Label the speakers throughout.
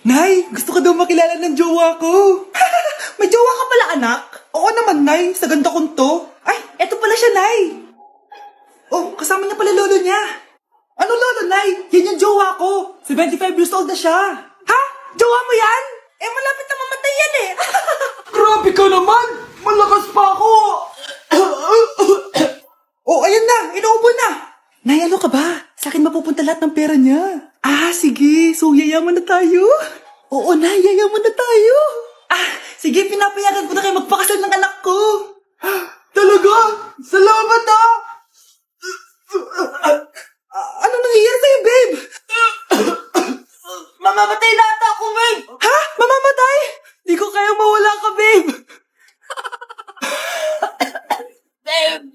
Speaker 1: Nay, gusto ko daw makilala ng jowa ko. May jowa ka pala, anak? Oo naman, Nay. Sa ganda kong to. Ay, eto pala siya, Nay. Oh, kasama niya pala lolo niya. Ano lolo, Nay? Yan yung jowa ko. 75 years old na siya. Ha? Jowa mo yan? Eh, malapit na mamatay yan eh. Grabe ka naman. Malakas pa ako. Oh, ayan na. Inuubo na. Nay, ano ka ba? Sa akin mapupunta lahat ng pera niya. Ah, sige. So, yayaman na tayo? Oo, Nay. Yayaman na tayo. Ah, sige. Pinapayagan ko na kayo magpakasal ng anak ko. Talaga? Salamat ah! Ano nangyayari sa'yo, babe? Mamamatay na ata ako, babe! Ha? Mamamatay? Di ko kaya mawala ka, babe!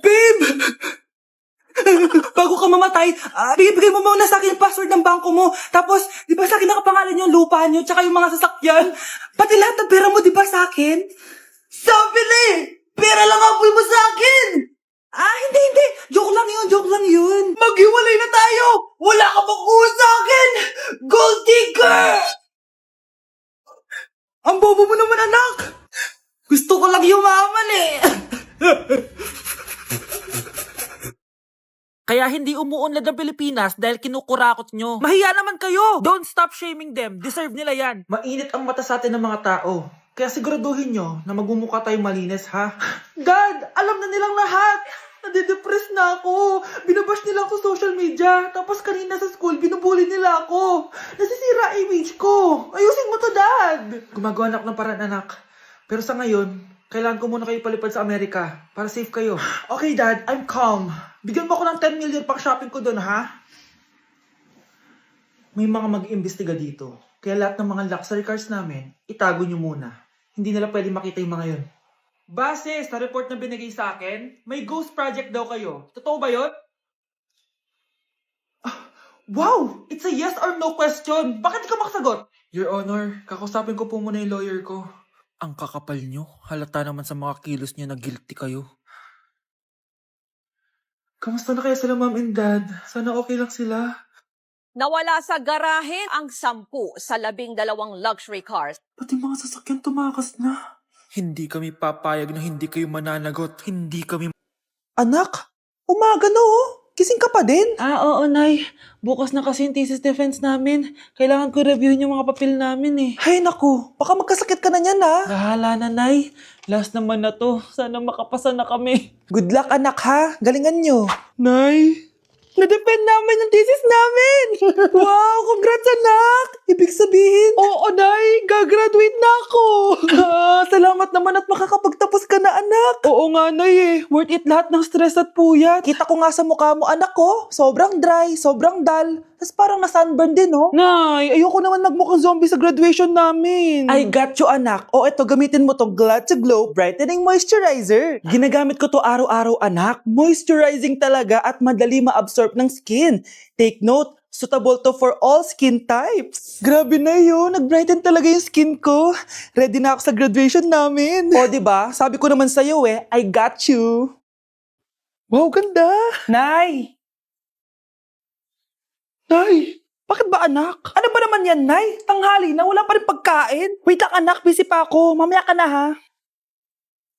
Speaker 1: Babe! Bago ka mamatay, bigay mo muna sa akin yung password ng bangko mo. Tapos, di ba sa akin nakapangalan yung lupa niyo, tsaka yung mga sasakyan? Pati lahat ng pera mo, di ba sa akin? Sabi na eh! Pera lang ang apoy mo sa akin! Hindi. Joke lang yun. Maghiwalay na tayo! Wala ka makuha sa akin! Gold digger! Ang bobo mo naman, anak! Gusto ko lang yumaman eh!
Speaker 2: Kaya hindi umuunlad ang Pilipinas dahil kinukurakot nyo. Mahiya naman kayo! Don't stop shaming them. Deserve nila yan.
Speaker 1: Mainit ang mata sa atin ng mga tao. Kaya siguraduhin nyo na magmumukha tayong malinis, ha? Dad, alam na nilang lahat! Nadidepress na ako. Binabash nila ako sa social media. Tapos kanina sa school, binubuli nila ako. Nasisira image ko. Ayusin mo to, Dad. Gumagawa na ako ng paraan, anak. Pero sa ngayon, kailangan ko muna kayo palipad sa Amerika para safe kayo. Okay, Dad. I'm calm. Bigyan mo ako ng 10 million pang shopping ko doon, ha? May mga mag-iimbestiga dito. Kaya lahat ng mga luxury cars namin, itago nyo muna. Hindi nila pwede makita yung mga yun. Base sa report na binigay sa akin, may ghost project daw kayo. Totoo ba yun? Wow! It's a yes or no question. Bakit di ka makasagot? Your Honor, kakusapin ko po muna yung lawyer ko.
Speaker 2: Ang kakapal nyo. Halata naman sa mga kilos nyo na guilty kayo.
Speaker 1: Kamusta na kaya sila, Mom and Dad? Sana okay lang sila.
Speaker 3: Nawala sa garahe ang 10 sa 12 luxury cars.
Speaker 1: Pati mga sasakyan tumakas na.
Speaker 2: Hindi kami papayag na hindi kayo mananagot. Hindi kami...
Speaker 1: Anak, umaga na oh. Gising ka pa din.
Speaker 4: Oo, Nay. Bukas na kasi yung thesis defense namin. Kailangan ko reviewin yung mga papel namin eh.
Speaker 1: Hay naku, baka magkasakit ka na niyan ha.
Speaker 4: Bahala na, Nay. Last naman na to. Sana makapasa na kami.
Speaker 1: Good luck anak ha, galingan nyo.
Speaker 4: Nay, na-defend namin yung thesis namin!
Speaker 1: Wow, congrats anak! Ibig sabihin,
Speaker 4: Oo, Nay. Gagraduate na ako.
Speaker 1: salamat naman at makakapagtapos ka na anak.
Speaker 4: Oo nga, Nay eh. Worth it lahat ng stress at puyat.
Speaker 1: Kita ko nga sa mukha mo anak ko, sobrang dry, sobrang dull. Tapos parang na-sunburn din oh.
Speaker 4: Nay, ayoko naman magmukhang zombie sa graduation namin.
Speaker 1: I got you anak. O eto, gamitin mo tong Glad to Glow Brightening Moisturizer. Ginagamit ko to araw-araw anak. Moisturizing talaga at madali ma-absorb ng skin. Take note, suitable to for all skin types. Grabe na yun, nag-brighten talaga yung skin ko. Ready na ako sa graduation namin. O diba, sabi ko naman sa'yo I got you. Wow, ganda. Nay! Nay! Bakit ba anak? Ano ba naman yan, Nay? Tanghali na, wala pa rin pagkain. Wait lang anak, busy pa ako. Mamaya ka na ha.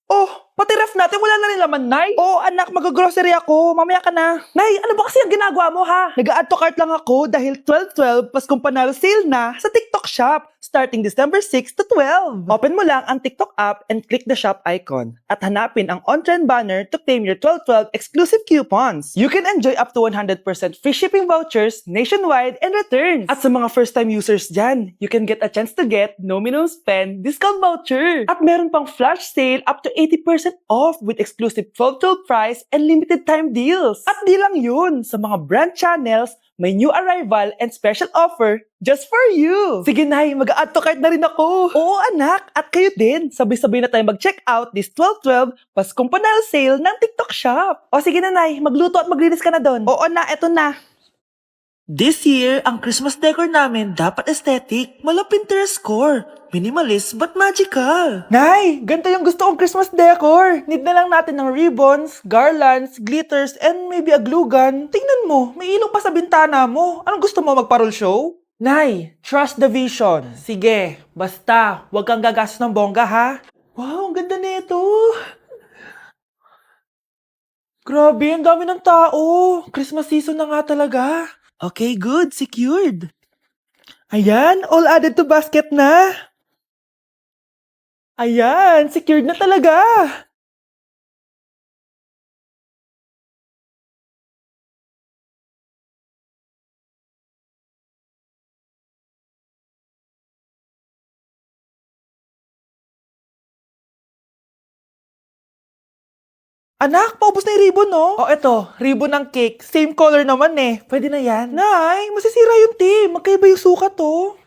Speaker 1: Oh, pati ref natin wala na rin laman, Nay. Oh, anak, mag-grocery ako. Mamaya ka na. Nay, ano ba kasi ang ginagawa mo, ha? Nag-add to cart lang ako dahil 12-12 Paskong Panalo sale na sa TikTok Shop starting December 6 to 12. Open mo lang ang TikTok app and click the shop icon at hanapin ang on-trend banner to claim your 12-12 exclusive coupons. You can enjoy up to 100% free shipping vouchers nationwide and returns. At sa mga first-time users dyan, you can get a chance to get no minimum spend discount voucher. At meron pang flash sale up to 80% off with exclusive 12-12 price and limited time deals. At di lang yun, sa mga brand channels, may new arrival and special offer just for you. Sige Nay, mag-add to cart na rin ako. Oo anak, at kayo din. Sabay-sabay na tayo mag-check out this 12-12 Paskong Panalo sale ng TikTok Shop. O sige na Nay, magluto at maglinis ka na doon. Oo na, eto na.
Speaker 2: This year, ang Christmas decor namin dapat aesthetic, mala Pinterest score. Minimalist but magical.
Speaker 1: Nay, ganito yung gusto kong Christmas decor. Need na lang natin ng ribbons, garlands, glitters, and maybe a glue gun. Tingnan mo, may ilong pa sa bintana mo. Anong gusto mo, magparol show? Nay, trust the vision. Sige, basta, huwag kang gagastos ng bongga, ha? Wow, ang ganda nito. Grabe, ang dami ng tao. Christmas season na nga talaga.
Speaker 2: Okay, good. Secured.
Speaker 1: Ayan, all added to basket na. Ayan, secured na talaga. Anak, paubos na yung ribbon, no? Oh, eto, ribbon ng cake. Same color naman eh. Pwede na yan. Nay, masisira yung team. Magkaiba yung sukat, oh.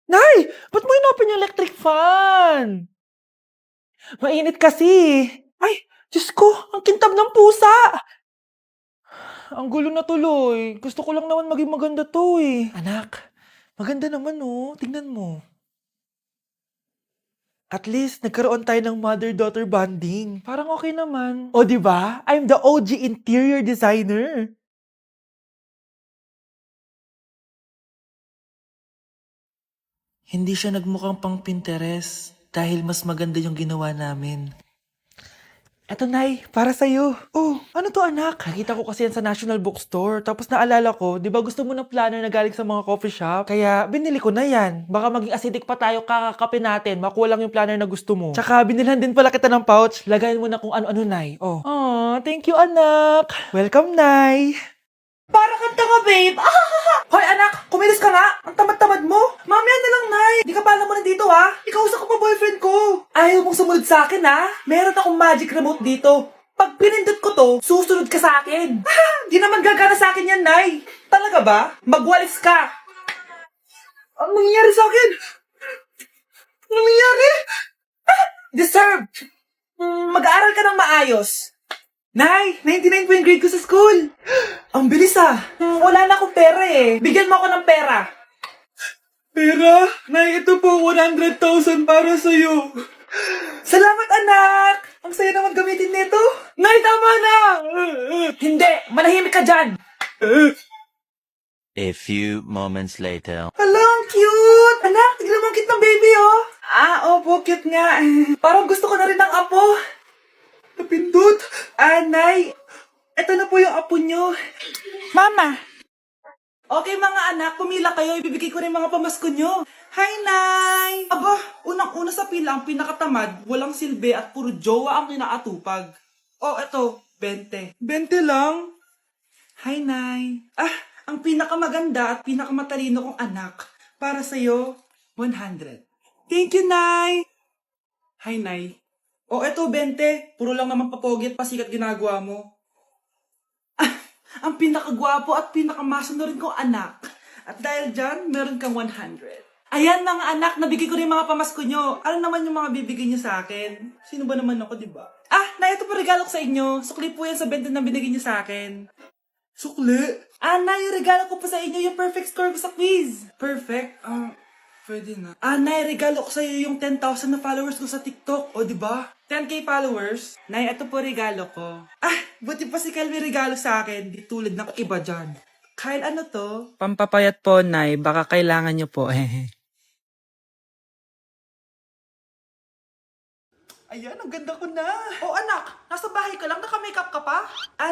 Speaker 1: Nay, ba't mo inopin yung electric fan? Mainit kasi. Ay, Diyos ko, ang kintab ng pusa. Ang gulo na tuloy. Gusto ko lang naman maging maganda to eh. Anak, maganda naman oh. Tingnan mo. At least, nagkaroon tayo ng mother-daughter bonding. Parang okay naman. O, di ba? I'm the OG interior designer.
Speaker 2: Hindi siya nagmukhang pang Pinterest dahil mas maganda yung ginawa namin.
Speaker 1: Eto, Nay, para sa'yo. Oh, ano to, anak? Nakita ko kasi yan sa National Bookstore. Tapos naalala ko, di ba gusto mo ng planner na galing sa mga coffee shop? Kaya binili ko na yan. Baka maging acidic pa tayo kakakape natin. Makuha lang yung planner na gusto mo. Tsaka binilhan din pala kita ng pouch. Lagayin mo na kung ano-ano, Nay. Oh. Aw, thank you, anak. Welcome, Nay. Para kang tanga, babe. Hoy, anak, kumilos ka nga. Ang tamad-tamad mo. Mamaya na lang, Nay. Di ka pa alam mo nandito, ha? Ikausap ko pa boyfriend ko. Ayaw mong sumunod sa akin, ha? Meron akong magic remote dito. Pag pinindot ko to, susunod ka sa akin. Di naman gagana sa akin yan, Nay. Talaga ba? Magwalis ka. Ang nangyayari sa akin? Ang nangyayari? Deserved. Mag-aaral ka ng maayos. Nay, 99 po yung grade ko sa school. Ang bilis ah. Wala na akong pera eh. Bigyan mo ako ng pera. Pera? Nay, ito po 100,000 para sa'yo. Salamat, anak. Ang saya naman gamitin nito. Nay, tama na. Hindi, manahimik ka dyan.
Speaker 5: A few moments later.
Speaker 1: Hala, ang cute. Anak, tignan mo ang cute ng baby, oh. Opo, cute nga. Parang gusto ko na rin ng apo. Napindot. Nay, eto na po yung apo nyo. Mama. Okay mga anak, pumila kayo. Ibibigay ko rin mga pamasko nyo. Hi, Nay! Aba, unang-una sa pila ang pinakatamad, walang silbi at puro jowa ang kinaatupag. Oh, eto, 20. 20 lang? Hi, Nay. Ang pinakamaganda at pinakamatalino kong anak. Para sa'yo, 100. Thank you, Nay! Hi, Nay. Oh, eto, 20. Puro lang naman papogi at pasikat ginagawa mo. Ang pinakagwapo at pinakamasano rin kong anak. At dahil dyan, meron kang 100. Ayan mga anak, nabigay ko rin mga pamasko nyo. Ano naman yung mga bibigay nyo sa akin? Sino ba naman ako, di ba? Na ito po regalo ko sa inyo. Sukli po yan sa 20 na binigay nyo sa akin. Sukli? Na yung regalo ko po sa inyo, yung perfect score ko sa quiz. Perfect? Pwede na. Nay, regalo ko sa iyo yung 10,000 na followers ko sa TikTok. O, di ba? 10K followers. Nay, ito po regalo ko. Buti pa si Kyle may regalo sa akin. Di tulad ng iba dyan. Kyle, ano to?
Speaker 4: Pampapayat po, Nay. Baka kailangan nyo po.
Speaker 1: Ayan, ang ganda ko na. Oh, anak, nasa bahay ka lang, naka-makeup ka pa?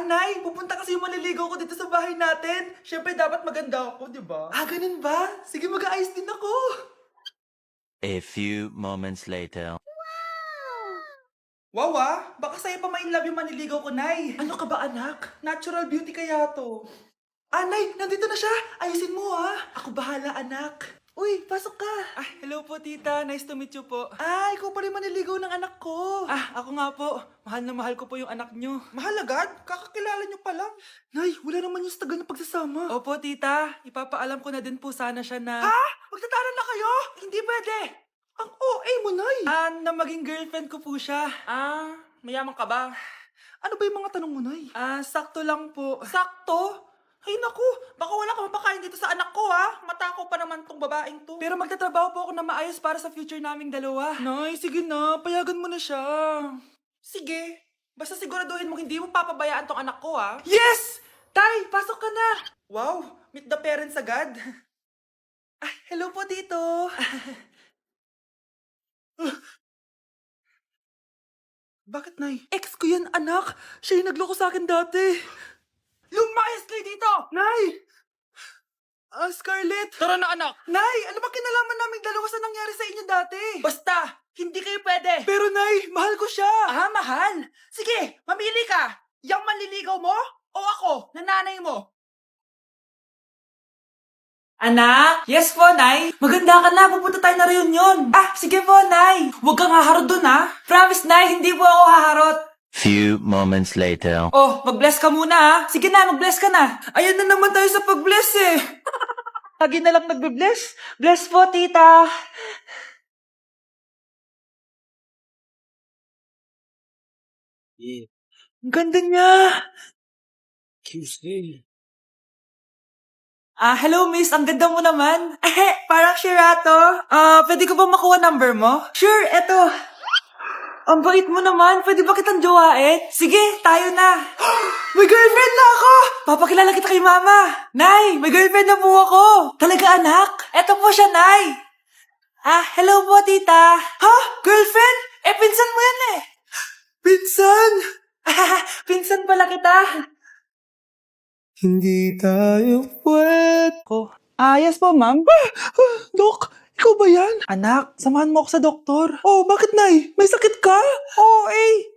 Speaker 1: Nay, pupunta kasi yung maliligaw ko dito sa bahay natin. Siyempre, dapat maganda ako, di ba? Ganun ba? Sige, mag-aayos din ako.
Speaker 5: A few moments later.
Speaker 1: Wow, baka sa'yo pa ma-inlove yung maniligaw ko, Nay. Ano ka ba, anak? Natural beauty kaya to. Nay, nandito na siya. Ayusin mo, Ako bahala, anak. Uy, pasok ka. Hello po, tita. Nice to meet you po. Ikaw pa rin maniligaw ng anak ko. Ako nga po. Mahal na mahal ko po yung anak nyo. Mahal agad? Kakakilala nyo pa lang. Nay, wala naman yung tagal na pagsasama. Opo, tita. Ipapaalam ko na din po sana siya na... Magtatanan na kayo? Hindi pwede. Ang OA mo, Nay. Na maging girlfriend ko po siya. Mayaman ka ba? Ano ba yung mga tanong mo, Nay? Sakto lang po. Sakto? Ay naku, baka wala ka mapakain dito sa anak ko Matakaw pa naman tong babaeng to. Pero magtatrabaho po ako na maayos para sa future naming dalawa. Nay, sige na, payagan mo na siya. Sige, basta siguraduhin mo hindi mo papabayaan tong anak ko Yes! Tay, pasok ka na! Wow, meet the parents agad. Ay, hello po, Tito. Bakit, Nay? Ex ko yan, anak. Siya yung nagloko sa akin dati. Lumayas kayo dito! Nay! Scarlett! Tara na, anak! Nay, ano ba kinalaman namin dalawa sa nangyari sa inyo dati? Basta, hindi kayo pwede. Pero, Nay, mahal ko siya. Ah, mahal? Sige, mamili ka. Yang manliligaw mo o ako, na nanay mo? Anak? Yes po, Nay. Maganda ka na. Pupunta tayo na reunion. Ah, sige po, Nay. Huwag kang haharot dun, ha? Promise, Nay. Hindi po ako haharot.
Speaker 5: Few moments later.
Speaker 1: Oh, mag-bless ka muna, ha? Sige na, mag-bless ka na. Ayan na naman tayo sa pag-bless, eh. Lagi na lang nagbe-bless. Bless po, tita. Ang ganda niya. Hello miss, ang ganda mo naman. Parang Shirato. Pwede ko ba makuha number mo? Sure, eto. Ang bait mo naman, pwede ba kitang jowain? Sige, tayo na. May girlfriend na ako! Papakilala kita kay mama. Nay, may girlfriend na po ako. Talaga anak? Eto po siya, Nay. Hello po tita. Ha? Girlfriend? Pinsan mo yan eh. Pinsan? Pinsan pala kita.
Speaker 4: Hindi tayo pwede.
Speaker 1: Yes po, ma'am. Dok, ikaw ba yan? Anak, samahan mo ako sa doktor. Oh, bakit, Nay? May sakit ka? Oo,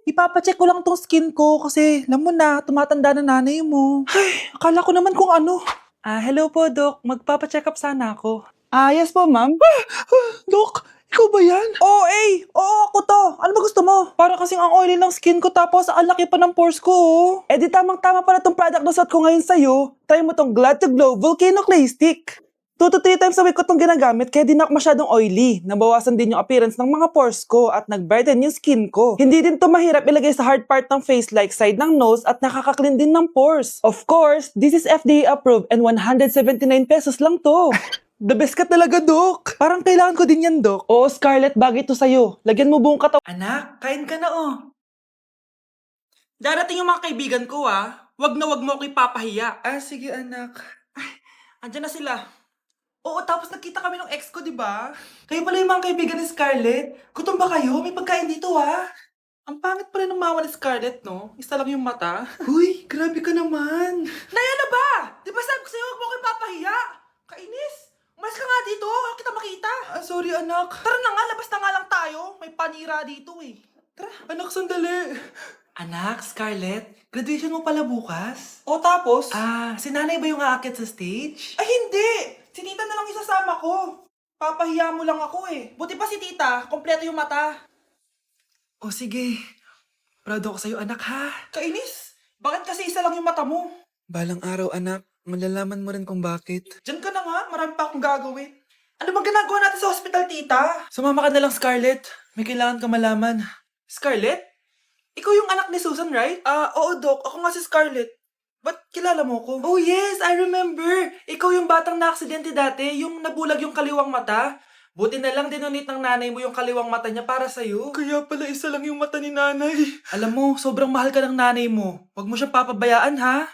Speaker 1: ipapacheck ko lang tong skin ko kasi, alam mo na, tumatanda na nanay mo. Ay, akala ko naman kung ano. Hello po, Dok. Magpapacheck up sana ako. Yes po, ma'am. Dok, ikaw ba yan? Oo, ako to. Ano ba gusto mo? Para kasing ang oily ng skin ko tapos ang laki pa ng pores ko, oh. Di tamang-tama pala tong product na suot ko ngayon sa'yo. Try mo tong Glad to Glow Volcano Clay Stick. 2 to 3 times a week ko tong ginagamit kaya di na ako masyadong oily. Nabawasan din yung appearance ng mga pores ko at nag-brighten yung skin ko. Hindi din to mahirap ilagay sa hard part ng face like side ng nose at nakaka-clean din ng pores. Of course, this is FDA approved and 179 pesos lang to. The best ka talaga, Dok. Parang kailangan ko din yan, Dok. Oo, Scarlett, bagay to sa'yo. Lagyan mo buong katawan. Anak, kain ka na, oh. Darating yung mga kaibigan ko, Wag na wag mo ako ipapahiya. Sige, anak. Andyan na sila. Oo, tapos nakita kami ng ex ko, di ba? Kayo pala yung mga kaibigan ni Scarlett. Gutom ba kayo? May pagkain dito, Ang pangit pala ng mama ni Scarlett, no? Isa lang yung mata. Uy, grabe ka naman. Naya na ba? Di ba sabi ko sa'yo, wag mo ako ipapahiya? Kainis. Umalis ka nga dito. Huwag kita makita. Sorry, anak. Tara na nga, labas na nga lang tayo. May panira dito, eh. Tara. Anak, sandali. Anak, Scarlett, graduation mo pala bukas? O tapos? Si nanay ba yung aakit sa stage? Ay, hindi. Si tita na lang isasama ko. Papahiya mo lang ako, eh. Buti pa si tita, kompleto yung mata. O sige. Proud ako sa'yo, anak, ha? Kainis. Bakit kasi isa lang yung mata mo? Balang araw, anak. Malalaman mo rin kung bakit. Diyan ka na nga. Marami pa akong gagawin. Ano bang ginagawa natin sa hospital, tita? Sumama ka na lang, Scarlett. May kailangan ka malaman. Scarlett? Ikaw yung anak ni Susan, right? Oo, Doc. Ako nga si Scarlett. Ba't kilala mo ko? Oh, yes. I remember. Ikaw yung batang na-aksidente dati. Yung nabulag yung kaliwang mata. Buti na lang dinonate ng nanay mo yung kaliwang mata niya para sa'yo. Kaya pala isa lang yung mata ni nanay. Alam mo, sobrang mahal ka ng nanay mo. Huwag mo siya papabayaan, ha?